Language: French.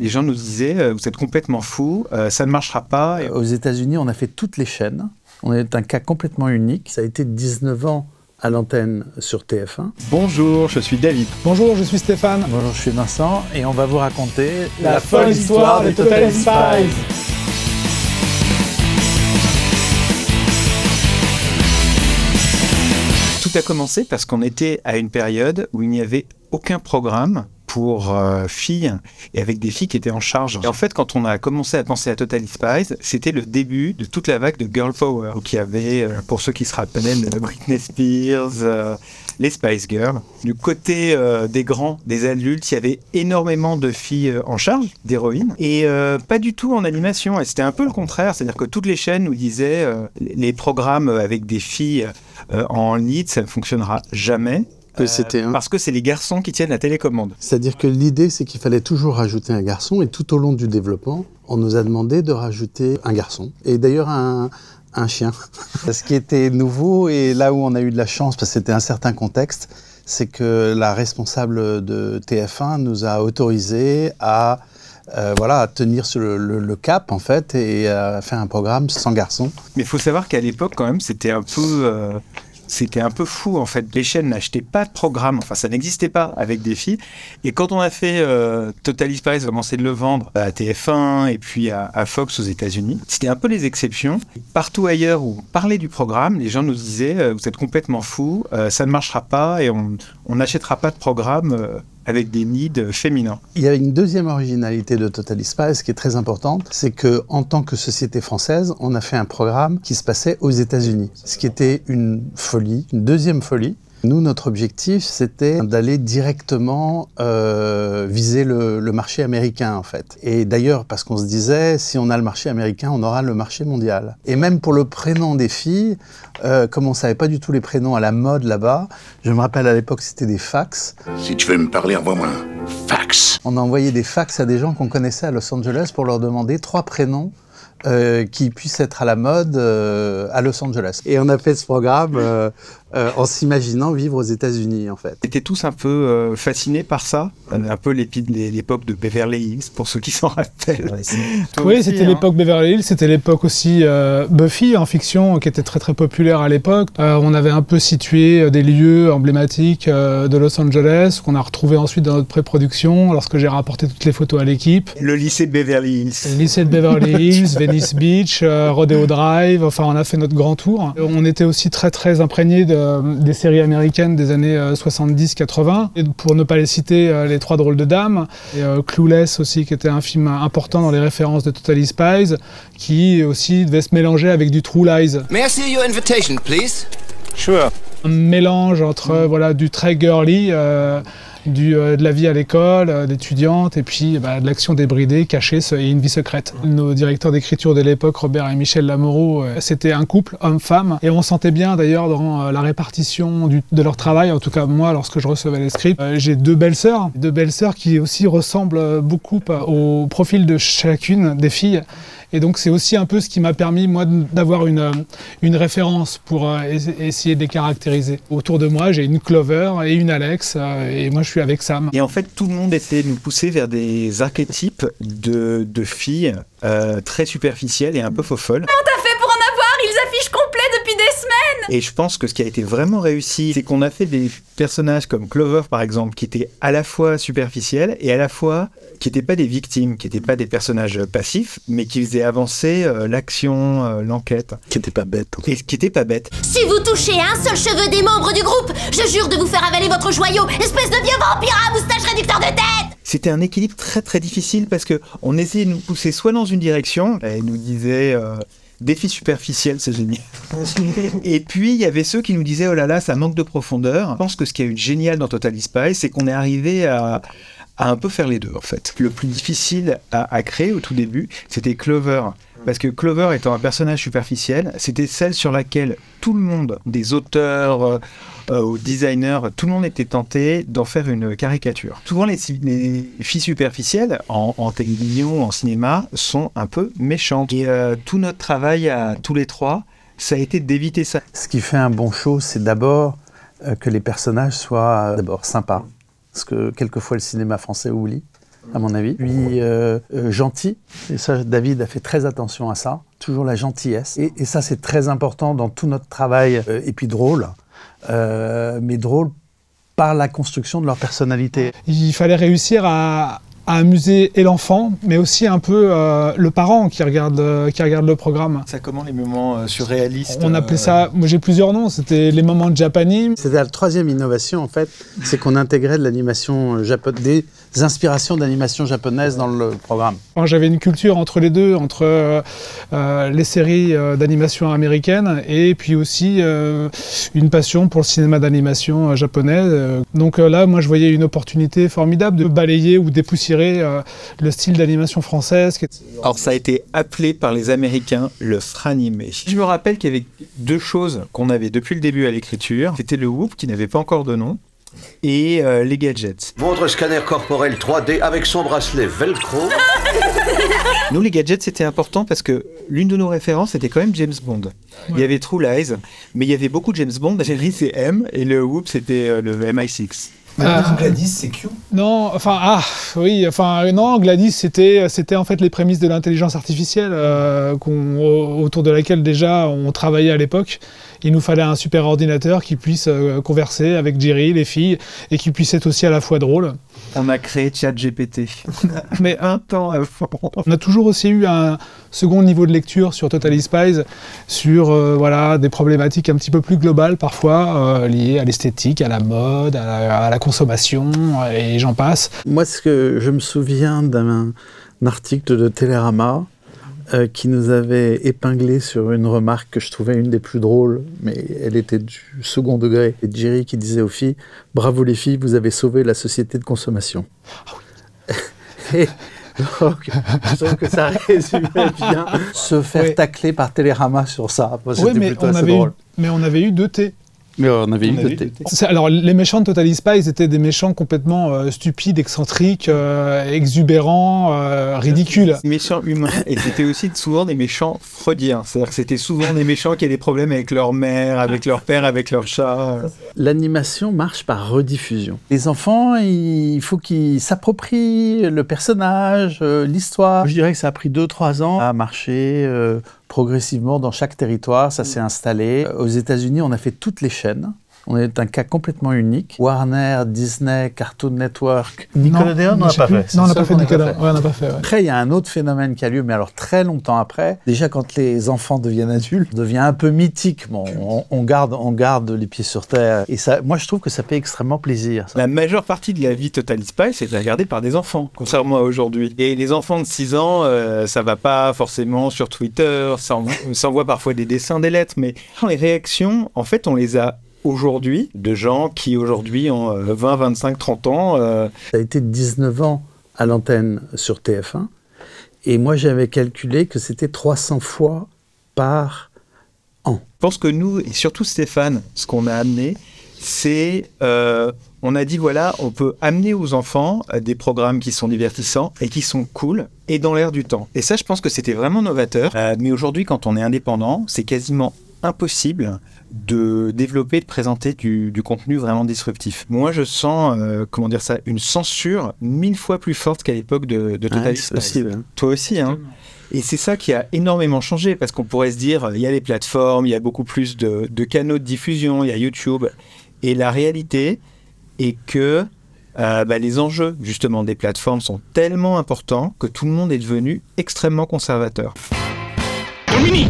Les gens nous disaient vous êtes complètement fous, ça ne marchera pas. Aux États-Unis, on a fait toutes les chaînes. On est un cas complètement unique. Ça a été 19 ans à l'antenne sur TF1. Bonjour, je suis David. Bonjour, je suis Stéphane. Bonjour, je suis Vincent et on va vous raconter la folle histoire de Totally Spies. Tout a commencé parce qu'on était à une période où il n'y avait aucun programme pour filles et avec des filles qui étaient en charge. Et en fait, quand on a commencé à penser à Totally Spies, c'était le début de toute la vague de Girl Power. Donc il y avait, pour ceux qui se rappellent, Britney Spears, les Spice Girls. Du côté des grands, des adultes, il y avait énormément de filles en charge, d'héroïnes, et pas du tout en animation. Et c'était un peu le contraire, c'est-à-dire que toutes les chaînes nous disaient les programmes avec des filles en lead, ça ne fonctionnera jamais. Parce que c'est les garçons qui tiennent la télécommande. C'est-à-dire que l'idée, c'est qu'il fallait toujours rajouter un garçon, et tout au long du développement, on nous a demandé de rajouter un garçon. Et d'ailleurs, un chien. Ce qui était nouveau, et là où on a eu de la chance, parce que c'était un certain contexte, c'est que la responsable de TF1 nous a autorisé à tenir sur le cap, en fait, et à faire un programme sans garçon. Mais il faut savoir qu'à l'époque, quand même, c'était un peu fou, en fait. Les chaînes n'achetaient pas de programme, enfin, ça n'existait pas avec des filles. Et quand on a fait Totally Spies, on a commencé de le vendre à TF1 et puis à Fox aux États-Unis, c'était un peu les exceptions. Partout ailleurs où on parlait du programme, les gens nous disaient vous êtes complètement fous, ça ne marchera pas et on n'achètera pas de programme avec des leads féminins. Il y a une deuxième originalité de Totally Spies qui est très importante, c'est qu'en tant que société française, on a fait un programme qui se passait aux États-Unis, ce qui était une folie, une deuxième folie. Nous, notre objectif, c'était d'aller directement viser le marché américain, en fait. Et d'ailleurs, parce qu'on se disait, si on a le marché américain, on aura le marché mondial. Et même pour le prénom des filles, comme on ne savait pas du tout les prénoms à la mode là-bas, je me rappelle à l'époque, c'était des fax. Si tu veux me parler, envoie-moi un fax. On a envoyé des fax à des gens qu'on connaissait à Los Angeles pour leur demander 3 prénoms qui puissent être à la mode à Los Angeles. Et on a fait ce programme en s'imaginant vivre aux États-Unis, en fait. Ils étaient tous un peu fascinés par ça, un peu l'époque de Beverly Hills, pour ceux qui s'en rappellent. Oui, c'était l'époque Beverly Hills, c'était l'époque aussi Buffy en fiction, qui était très très populaire à l'époque. On avait un peu situé des lieux emblématiques de Los Angeles, qu'on a retrouvé ensuite dans notre pré-production, lorsque j'ai rapporté toutes les photos à l'équipe. Le lycée de Beverly Hills. Le lycée de Beverly Hills, Venice Beach, Rodeo Drive, enfin on a fait notre grand tour. On était aussi très très imprégnés des séries américaines des années 70-80, et pour ne pas les citer, Les Trois Drôles de Dames, et Clueless aussi, qui était un film important dans les références de Totally Spies, qui aussi devait se mélanger avec du True Lies. May I see your invitation, please? Sure. Un mélange entre du très girly, de la vie à l'école, d'étudiante, et puis de l'action débridée, cachée et une vie secrète. Nos directeurs d'écriture de l'époque, Robert et Michel Lamoureux, c'était un couple homme-femme, et on sentait bien d'ailleurs dans la répartition de leur travail, en tout cas moi lorsque je recevais les scripts, j'ai deux belles sœurs qui aussi ressemblent beaucoup au profil de chacune des filles. Et donc c'est aussi un peu ce qui m'a permis, moi, d'avoir une référence pour essayer de les caractériser. Autour de moi, j'ai une Clover et une Alex, et moi je suis avec Sam. Et en fait, tout le monde était nous pousser vers des archétypes de filles très superficielles et un peu faux-folles. Comment t'as fait pour en avoir? Ils affichent complet depuis des semaines! Et je pense que ce qui a été vraiment réussi, c'est qu'on a fait des personnages comme Clover, par exemple, qui étaient à la fois superficiels et à la fois qui n'étaient pas des victimes, qui n'étaient pas des personnages passifs, mais qui faisaient avancer l'action, l'enquête. Qui n'était pas bête. Et qui n'était pas bête. Si vous touchez un seul cheveu des membres du groupe, je jure de vous faire avaler votre joyau, espèce de vieux vampire à moustache réducteur de tête! C'était un équilibre très très difficile parce qu'on essayait de nous pousser soit dans une direction, et nous disait défi superficiel, c'est génial. Et puis il y avait ceux qui nous disaient oh là là, ça manque de profondeur. Je pense que ce qui est eu de génial dans Totally Spies, c'est qu'on est arrivé à un peu faire les deux, en fait. Le plus difficile à créer au tout début, c'était Clover. Parce que Clover étant un personnage superficiel, c'était celle sur laquelle tout le monde, des auteurs aux designers, tout le monde était tenté d'en faire une caricature. Souvent, les filles superficielles, en télévision, en cinéma, sont un peu méchantes. Et tout notre travail à tous les trois, ça a été d'éviter ça. Ce qui fait un bon show, c'est d'abord que les personnages soient d'abord sympas. Ce que quelquefois le cinéma français oublie. à mon avis. Puis gentil, et ça, David a fait très attention à ça, toujours la gentillesse. Et ça, c'est très important dans tout notre travail. Et puis drôle, mais drôle par la construction de leur personnalité. Il fallait réussir à amuser et l'enfant, mais aussi un peu le parent qui regarde le programme. Ça comment les moments surréalistes? On appelait ça, moi j'ai plusieurs noms, c'était les moments de Japanime. C'était la troisième innovation en fait, c'est qu'on intégrait de l'animation japonaise, des inspirations d'animation japonaise dans le programme. J'avais une culture entre les deux, entre les séries d'animation américaines et puis aussi une passion pour le cinéma d'animation japonais. Donc là, moi je voyais une opportunité formidable de balayer ou dépoussiérer le style d'animation française. Alors ça a été appelé par les Américains le franimé. Je me rappelle qu'il y avait deux choses qu'on avait depuis le début à l'écriture. C'était le Whoop qui n'avait pas encore de nom et les gadgets. Votre scanner corporel 3D avec son bracelet Velcro. Nous les gadgets c'était important parce que l'une de nos références c'était quand même James Bond. Ouais. Il y avait True Lies, mais il y avait beaucoup de James Bond. Jerry c'est M et le Whoop c'était le MI6. Gladys, c'est Q. Non, non, Gladys, c'était en fait les prémices de l'intelligence artificielle autour de laquelle déjà on travaillait à l'époque. Il nous fallait un super ordinateur qui puisse converser avec Jerry, les filles, et qui puisse être aussi à la fois drôle. On a créé ChatGPT. Mais un temps à fond. On a toujours aussi eu un second niveau de lecture sur Totally Spies, sur des problématiques un petit peu plus globales parfois, liées à l'esthétique, à la mode, à la consommation, et j'en passe. Moi, je me souviens d'un article de Télérama qui nous avait épinglé sur une remarque que je trouvais une des plus drôles, mais elle était du second degré. Et Jerry qui disait aux filles « Bravo les filles, vous avez sauvé la société de consommation. » Et donc, je trouve que ça résumait bien se faire tacler par Télérama sur ça. C'était plutôt assez drôle. Mais on avait eu 2 T. Mais on avait eu 2 T. Alors, les méchants de Totally Spies étaient des méchants complètement stupides, excentriques, exubérants, ridicules. Méchants humains. Et c'était aussi souvent des méchants freudiens. C'est-à-dire que c'était souvent des méchants qui avaient des problèmes avec leur mère, avec leur père, avec leur chat. L'animation marche par rediffusion. Les enfants, il faut qu'ils s'approprient le personnage, l'histoire. Je dirais que ça a pris 2-3 ans à marcher progressivement dans chaque territoire, ça s'est installé. Aux États-Unis, on a fait toutes les chaînes. On est un cas complètement unique. Warner, Disney, Cartoon Network. Nickelodeon, on n'a pas fait. Non, on n'a pas fait Nickelodeon. Ouais, on n'a pas fait. Ouais. Après, il y a un autre phénomène qui a lieu, mais alors très longtemps après. Déjà, quand les enfants deviennent adultes, ça devient un peu mythique. Bon, on garde les pieds sur terre. Et ça, moi, je trouve que ça fait extrêmement plaisir. Ça. La majeure partie de la vie Totally Spies est regardée par des enfants, contrairement à aujourd'hui. Et les enfants de 6 ans, ça va pas forcément sur Twitter. Ça envoie parfois des dessins, des lettres, mais les réactions, en fait, on les a aujourd'hui, de gens qui aujourd'hui ont 20, 25, 30 ans. Ça a été 19 ans à l'antenne sur TF1. Et moi, j'avais calculé que c'était 300 fois par an. Je pense que nous, et surtout Stéphane, ce qu'on a amené, c'est... on a dit, voilà, on peut amener aux enfants des programmes qui sont divertissants et qui sont cool et dans l'air du temps. Et ça, je pense que c'était vraiment novateur. Mais aujourd'hui, quand on est indépendant, c'est quasiment impossible de développer, de présenter du contenu vraiment disruptif. Moi, je sens, une censure 1000 fois plus forte qu'à l'époque de Totally Spies. Toi aussi, hein. Et c'est ça qui a énormément changé, parce qu'on pourrait se dire, il y a les plateformes, il y a beaucoup plus de canaux de diffusion, il y a YouTube. Et la réalité est que les enjeux, justement, des plateformes sont tellement importants que tout le monde est devenu extrêmement conservateur. Domini!